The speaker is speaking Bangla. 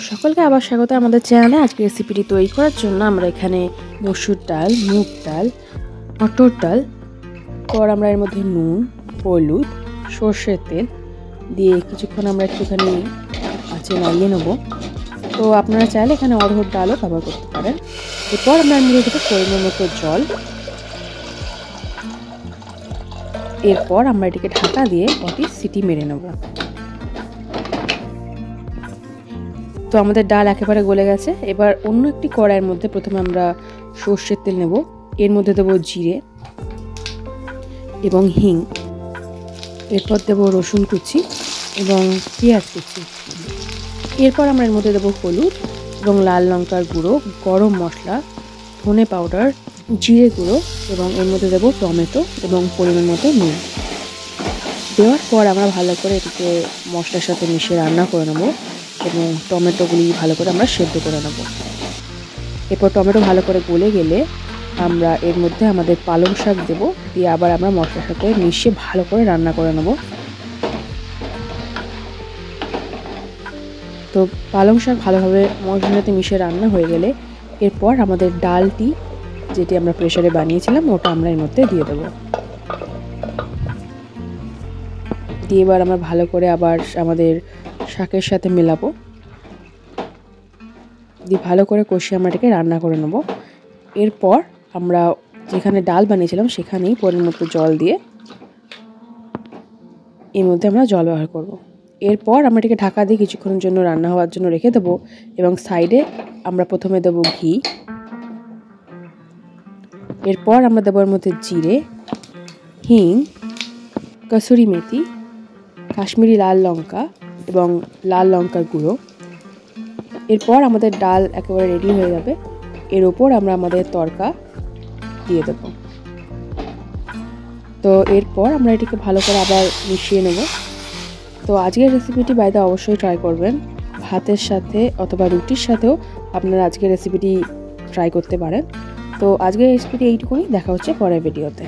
সকলকে আবার স্বাগত আমাদের চ্যানেলে। আজকে রেসিপিটি তৈরি করার জন্য আমরা এখানে মসুর ডাল, মুগ ডাল, মটর ডাল, পর আমরা এর মধ্যে নুন, হলুদ, সর্ষের তেল দিয়ে কিছুক্ষণ আমরা একটুখানি আঁচে নাড়িয়ে নেব। তো আপনারা চাইলে এখানে অড়হর ডালও ব্যবহার করতে পারেন। এরপর আমরা এর মধ্যে দেবো পরিমাণ মতো জল। এরপর আমরা এটিকে ঢাকা দিয়ে কটি সিটি মেরে নেব। তো আমাদের ডাল একেবারে গলে গেছে। এবার অন্য একটি কড়াইয়ের মধ্যে প্রথমে আমরা সর্ষের তেল নেব। এর মধ্যে দেবো জিরে এবং হিং। এরপর দেবো রসুন কুচি এবং পেঁয়াজ কুচি। এরপর আমরা এর মধ্যে দেবো হলুদ এবং লাল লঙ্কার গুঁড়ো, গরম মশলা, ধনে পাউডার, জিরে গুঁড়ো এবং এর মধ্যে দেবো টমেটো এবং পরিমাণ মতো নুন। দেওয়ার পর আমরা ভালো করে এটিকে মশলার সাথে মিশিয়ে রান্না করে নেব এবং টমেটোগুলি ভালো করে আমরা সেদ্ধ করে নেব। এরপর টমেটো ভালো করে গলে গেলে আমরা এর মধ্যে আমাদের পালং শাক দেব, দিয়ে আবার আমরা মশলার সাথে মিশিয়ে ভালো করে রান্না করে নেব। তো পালং শাক ভালোভাবে মশলার সাথে মিশিয়ে রান্না হয়ে গেলে এরপর আমাদের ডালটি যেটি আমরা প্রেসারে বানিয়েছিলাম ওটা আমরা এর মধ্যে দিয়ে দেবো। দিয়ে এবার আমরা ভালো করে আবার আমাদের শাকের সাথে মেলাবো, দিয়ে ভালো করে কষিয়ে আমরা এটাকে রান্না করে নেব। এরপর আমরা যেখানে ডাল বানিয়েছিলাম সেখানেই পরিমাণ মতো জল দিয়ে এর মধ্যে আমরা জল ব্যবহার করব। এরপর আমরা এটাকে ঢাকা দিয়ে কিছুক্ষণের জন্য রান্না হওয়ার জন্য রেখে দেবো এবং সাইডে আমরা প্রথমে দেবো ঘি। এরপর আমরা দেবো এর মধ্যে জিরে, হিং, কসুরি মেথি, কাশ্মীরি লাল লঙ্কা এবং লাল লঙ্কার গুঁড়ো। এরপর আমাদের ডাল একেবারে রেডি হয়ে যাবে। এর ওপর আমরা আমাদের তড়কা দিয়ে দেব। তো এরপর আমরা এটিকে ভালো করে আবার মিশিয়ে নেব। তো আজকের রেসিপিটি বাইরে অবশ্যই ট্রাই করবেন। ভাতের সাথে অথবা রুটির সাথেও আপনারা আজকের রেসিপিটি ট্রাই করতে পারেন। তো আজকের রেসিপিটি এইটুকুই। দেখা হচ্ছে পরের ভিডিওতে।